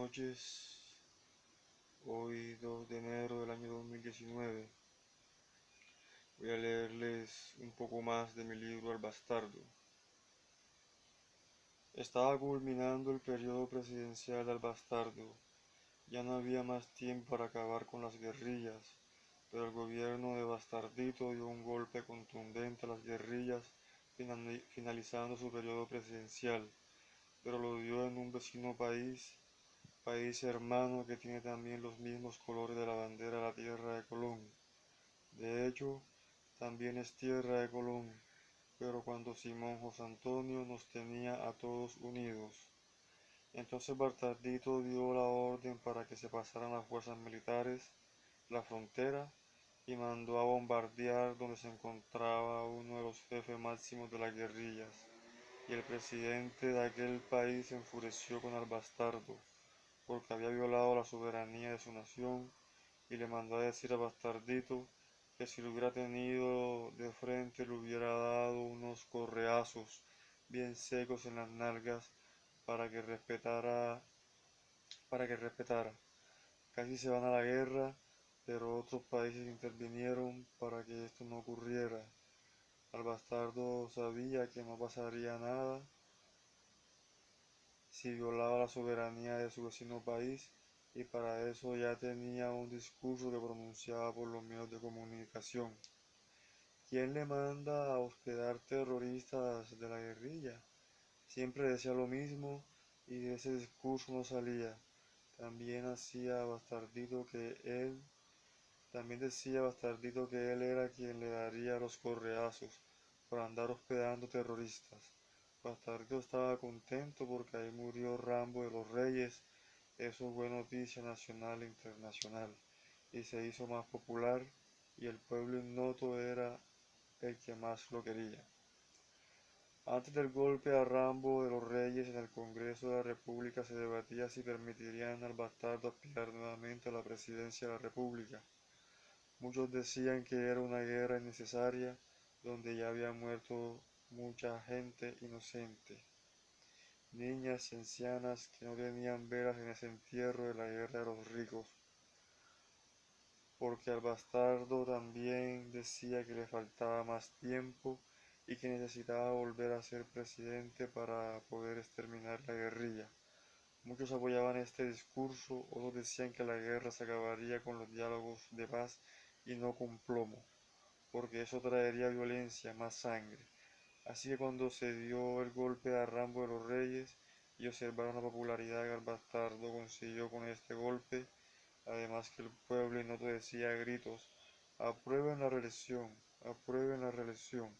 noches. Hoy 2 de enero del año 2019 voy a leerles un poco más de mi libro El Bastardo. Estaba culminando el periodo presidencial del Bastardo. Ya no había más tiempo para acabar con las guerrillas, pero el gobierno de Bastardito dio un golpe contundente a las guerrillas, finalizando su periodo presidencial, pero lo dio en un vecino país hermano que tiene también los mismos colores de la bandera de la tierra de Colón. De hecho, también es tierra de Colón, pero cuando Simón José Antonio nos tenía a todos unidos. Entonces Bastardito dio la orden para que se pasaran las fuerzas militares la frontera y mandó a bombardear donde se encontraba uno de los jefes máximos de las guerrillas, y el presidente de aquel país se enfureció con el Bastardo porque había violado la soberanía de su nación, y le mandó a decir a Bastardito que si lo hubiera tenido de frente le hubiera dado unos correazos bien secos en las nalgas para que respetara. Casi se van a la guerra, pero otros países intervinieron para que esto no ocurriera. El Bastardo sabía que no pasaría nada si violaba la soberanía de su vecino país, y para eso ya tenía un discurso que pronunciaba por los medios de comunicación. ¿Quién le manda a hospedar terroristas de la guerrilla? Siempre decía lo mismo y de ese discurso no salía. También decía Bastardito que él era quien le daría los correazos por andar hospedando terroristas. Bastardito estaba contento porque ahí murió Rambo de los Reyes. Eso fue noticia nacional e internacional, y se hizo más popular, y el pueblo ignoto era el que más lo quería. Antes del golpe a Rambo de los Reyes, en el Congreso de la República se debatía si permitirían al Bastardo aspirar nuevamente a la presidencia de la República. Muchos decían que era una guerra innecesaria, donde ya había muerto mucha gente inocente, niñas y ancianas que no tenían velas en ese entierro de la guerra de los ricos, porque al Bastardo también decía que le faltaba más tiempo y que necesitaba volver a ser presidente para poder exterminar la guerrilla. Muchos apoyaban este discurso, otros decían que la guerra se acabaría con los diálogos de paz y no con plomo, porque eso traería violencia, más sangre. Así que cuando se dio el golpe a Rambo de los Reyes y observaron la popularidad que el Bastardo consiguió con este golpe, además que el pueblo ignoto decía a gritos: aprueben la reelección, aprueben la reelección.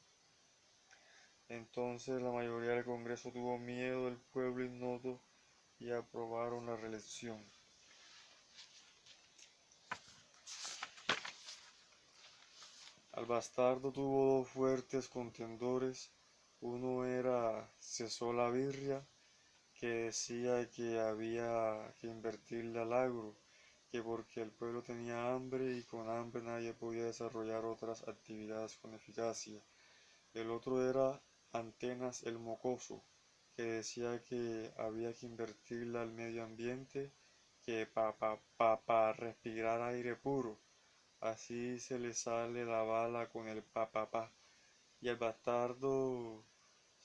Entonces la mayoría del Congreso tuvo miedo del pueblo ignoto y aprobaron la reelección. Al Bastardo tuvo dos fuertes contendores. Uno era Cesó la Birria, que decía que había que invertirle al agro, que porque el pueblo tenía hambre y con hambre nadie podía desarrollar otras actividades con eficacia. El otro era Antenas el Mocoso, que decía que había que invertirle al medio ambiente, que para respirar aire puro. Así se le sale la bala con el pa. Y el Bastardo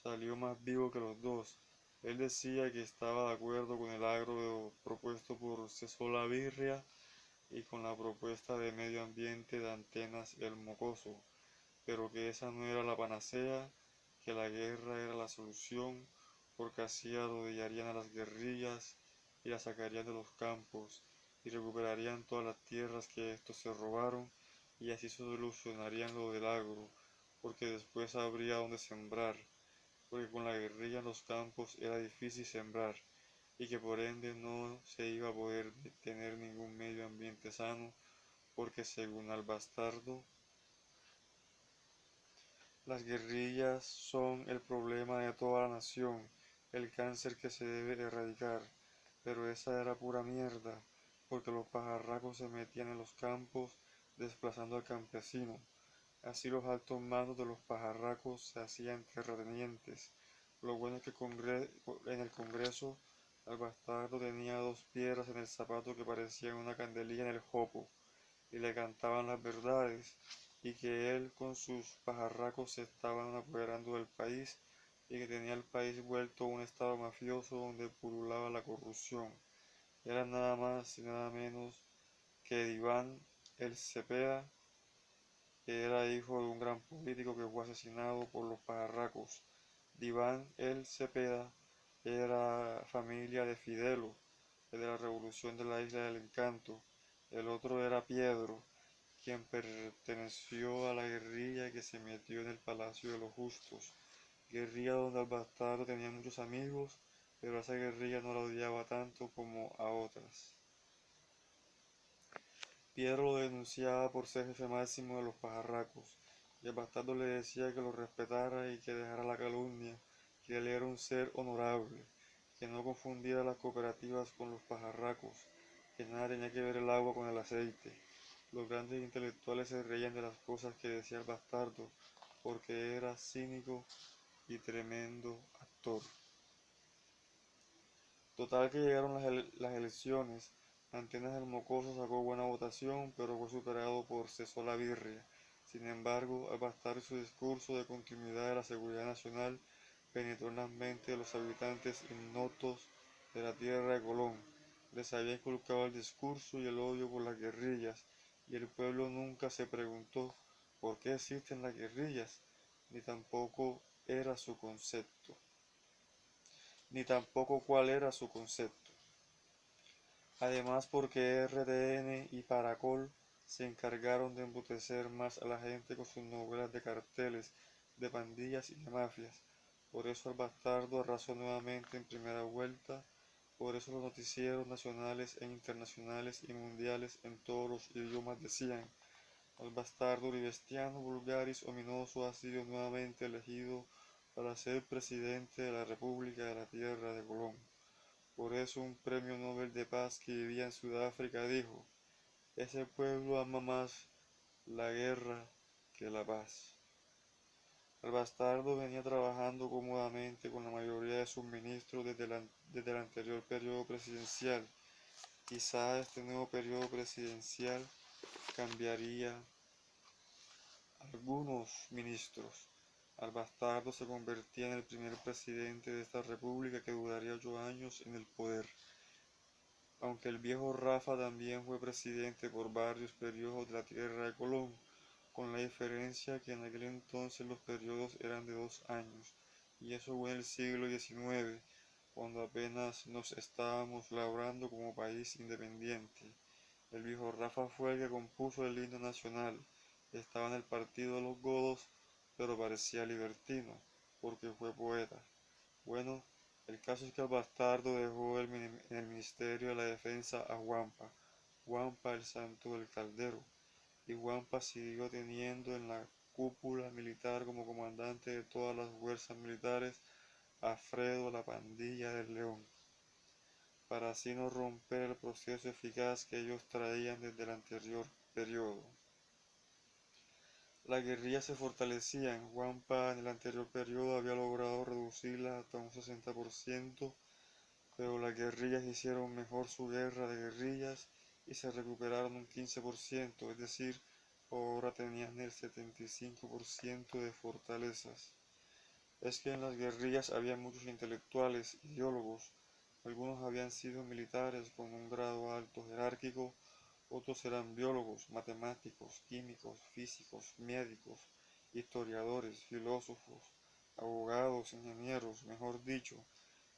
salió más vivo que los dos. Él decía que estaba de acuerdo con el agro propuesto por Cesó la Birria y con la propuesta de medio ambiente de Antenas el Mocoso, pero que esa no era la panacea, que la guerra era la solución, porque así arrodillarían a las guerrillas y las sacarían de los campos y recuperarían todas las tierras que estos se robaron, y así solucionarían lo del agro, porque después habría donde sembrar, porque con la guerrilla en los campos era difícil sembrar, y que por ende no se iba a poder tener ningún medio ambiente sano, porque según el Bastardo, las guerrillas son el problema de toda la nación, el cáncer que se debe erradicar. Pero esa era pura mierda, porque los pajarracos se metían en los campos desplazando al campesino. Así los altos mandos de los pajarracos se hacían terratenientes. Lo bueno es que en el Congreso El bastardo tenía dos piedras en el zapato que parecían una candelilla en el jopo, y le cantaban las verdades, y que él con sus pajarracos se estaban apoderando del país, y que tenía el país vuelto un estado mafioso donde pululaba la corrupción. Era nada más y nada menos que Diván el Cepeda, que era hijo de un gran político que fue asesinado por los pajarracos. Diván el Cepeda era familia de Fidelo, el de la revolución de la Isla del Encanto. El otro era Piedro, quien perteneció a la guerrilla que se metió en el Palacio de los Justos, guerrilla donde el bastardo tenía muchos amigos, pero a esa guerrilla no la odiaba tanto como a otras. Piedro lo denunciaba por ser jefe máximo de los pajarracos, y el bastardo le decía que lo respetara y que dejara la calumnia, que él era un ser honorable, que no confundiera las cooperativas con los pajarracos, que nada tenía que ver el agua con el aceite. Los grandes intelectuales se reían de las cosas que decía el bastardo, porque era cínico y tremendo actor. Total que llegaron las elecciones. Antenas del Mocoso sacó buena votación, pero fue superado por Cesola Birria. Sin embargo, al bastar su discurso de continuidad de la seguridad nacional, penetró en las mentes de los habitantes ignotos de la tierra de Colón. Les había inculcado el discurso y el odio por las guerrillas, y el pueblo nunca se preguntó por qué existen las guerrillas, ni tampoco era su concepto, ni tampoco cuál era su concepto. Además porque RTN y Paracol se encargaron de embrutecer más a la gente con sus novelas de carteles, de pandillas y de mafias. Por eso el bastardo arrasó nuevamente en primera vuelta, por eso los noticieros nacionales e internacionales y mundiales en todos los idiomas decían: el bastardo uribestiano vulgaris ominoso ha sido nuevamente elegido para ser presidente de la República de la Tierra de Colón. Por eso un premio Nobel de Paz que vivía en Sudáfrica dijo: ese pueblo ama más la guerra que la paz. El bastardo venía trabajando cómodamente con la mayoría de sus ministros desde el anterior periodo presidencial. Quizá este nuevo periodo presidencial cambiaría algunos ministros. Al bastardo se convertía en el primer presidente de esta república que duraría 8 años en el poder. Aunque el viejo Rafa también fue presidente por varios periodos de la tierra de Colón, con la diferencia que en aquel entonces los periodos eran de 2 años, y eso fue en el siglo XIX, cuando apenas nos estábamos labrando como país independiente. El viejo Rafa fue el que compuso el himno nacional. Estaba en el partido de los godos, pero parecía libertino, porque fue poeta. Bueno, el caso es que el bastardo dejó en el Ministerio de la Defensa a Huampa, Huampa el santo del caldero, y Huampa siguió teniendo en la cúpula militar como comandante de todas las fuerzas militares a Fredo la Pandilla del León, para así no romper el proceso eficaz que ellos traían desde el anterior periodo. Las guerrillas se fortalecían. Huampa en el anterior periodo había logrado reducirlas hasta un 60%, pero las guerrillas hicieron mejor su guerra de guerrillas y se recuperaron un 15%, es decir, ahora tenían el 75% de fortalezas. Es que en las guerrillas había muchos intelectuales, ideólogos. Algunos habían sido militares con un grado alto jerárquico, otros eran biólogos, matemáticos, químicos, físicos, médicos, historiadores, filósofos, abogados, ingenieros, mejor dicho.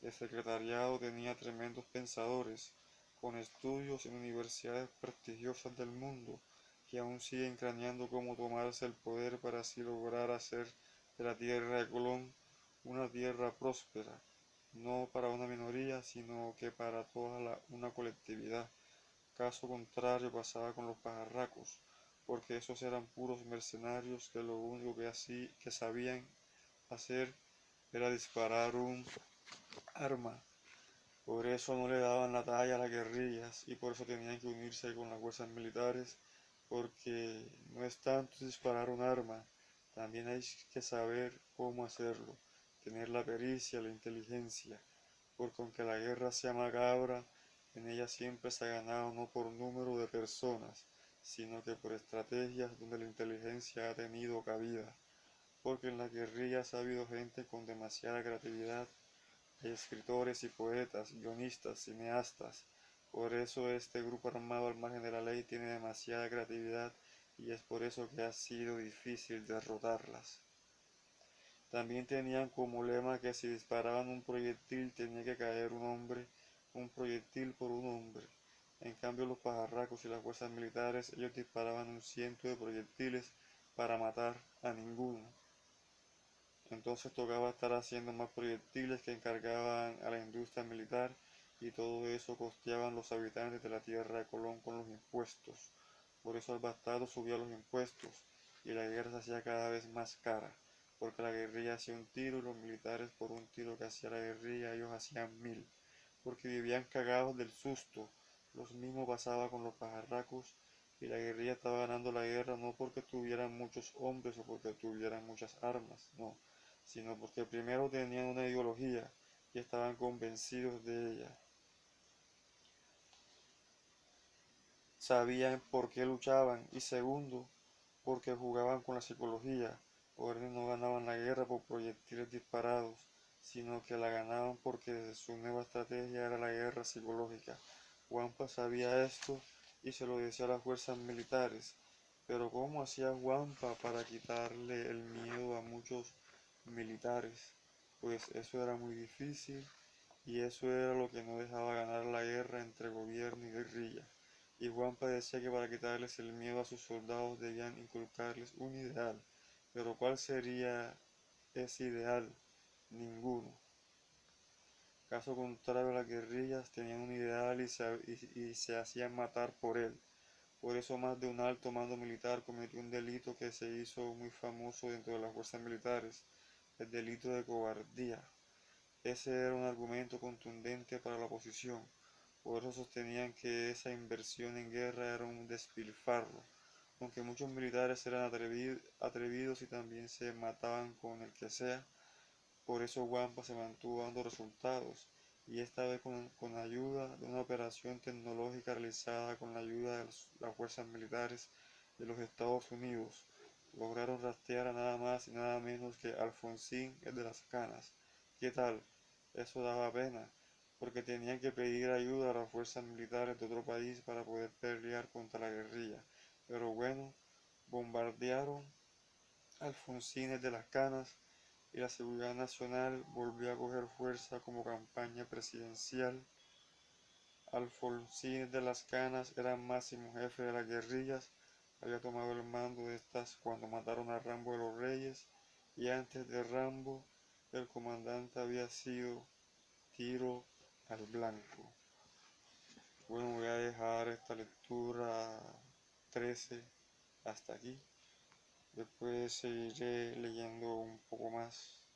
El secretariado tenía tremendos pensadores, con estudios en universidades prestigiosas del mundo, que aún siguen craneando cómo tomarse el poder para así lograr hacer de la tierra de Colón una tierra próspera, no para una minoría, sino que para toda una colectividad. Caso contrario pasaba con los pajarracos, porque esos eran puros mercenarios que lo único que sabían hacer era disparar un arma. Por eso no le daban la talla a las guerrillas y por eso tenían que unirse con las fuerzas militares, porque no es tanto disparar un arma, también hay que saber cómo hacerlo, tener la pericia, la inteligencia. porque aunque la guerra sea macabra, en ella siempre se ha ganado no por número de personas, sino que por estrategias donde la inteligencia ha tenido cabida, porque en las guerrillas ha habido gente con demasiada creatividad, hay escritores y poetas, guionistas, cineastas. Por eso este grupo armado al margen de la ley tiene demasiada creatividad y es por eso que ha sido difícil derrotarlas. También tenían como lema que si disparaban un proyectil tenía que caer un hombre, un proyectil por un hombre. En cambio los pajarracos y las fuerzas militares, ellos disparaban un ciento de proyectiles para matar a ninguno. Entonces tocaba estar haciendo más proyectiles que encargaban a la industria militar y todo eso costeaban los habitantes de la tierra de Colón con los impuestos. Por eso el bastardo subía los impuestos y la guerra se hacía cada vez más cara, porque la guerrilla hacía un tiro y los militares por un tiro que hacía la guerrilla ellos hacían 1000, porque vivían cagados del susto. Lo mismo pasaba con los pajarracos y la guerrilla estaba ganando la guerra no porque tuvieran muchos hombres o porque tuvieran muchas armas, no, sino porque primero tenían una ideología y estaban convencidos de ella. Sabían por qué luchaban y segundo, porque jugaban con la psicología, por ende no ganaban la guerra por proyectiles disparados, sino que la ganaban porque su nueva estrategia era la guerra psicológica. Wampa sabía esto y se lo decía a las fuerzas militares, pero ¿cómo hacía Wampa para quitarle el miedo a muchos militares? Pues eso era muy difícil y eso era lo que no dejaba ganar la guerra entre gobierno y guerrilla. Y Wampa decía que para quitarles el miedo a sus soldados debían inculcarles un ideal. Pero ¿cuál sería ese ideal? Ninguno. Caso contrario, las guerrillas tenían un ideal y se hacían matar por él. Por eso más de un alto mando militar cometió un delito que se hizo muy famoso dentro de las fuerzas militares, el delito de cobardía. Ese era un argumento contundente para la oposición. Por eso sostenían que esa inversión en guerra era un despilfarro, aunque muchos militares eran atrevidos y también se mataban con el que sea. Por eso Wampa se mantuvo dando resultados, y esta vez con ayuda de una operación tecnológica realizada con la ayuda de las fuerzas militares de los Estados Unidos. Lograron rastrear a nada más y nada menos que Alfonsín el de las Canas. ¿Qué tal? Eso daba pena, porque tenían que pedir ayuda a las fuerzas militares de otro país para poder pelear contra la guerrilla. Pero bueno, bombardearon Alfonsín de las Canas y la seguridad nacional volvió a coger fuerza como campaña presidencial. Alfonsín de las Canas era máximo jefe de las guerrillas, había tomado el mando de estas cuando mataron a Rambo de los Reyes y antes de Rambo el comandante había sido Tiro al Blanco. Bueno, voy a dejar esta lectura 13 hasta aquí. Después seguiré leyendo un poco más.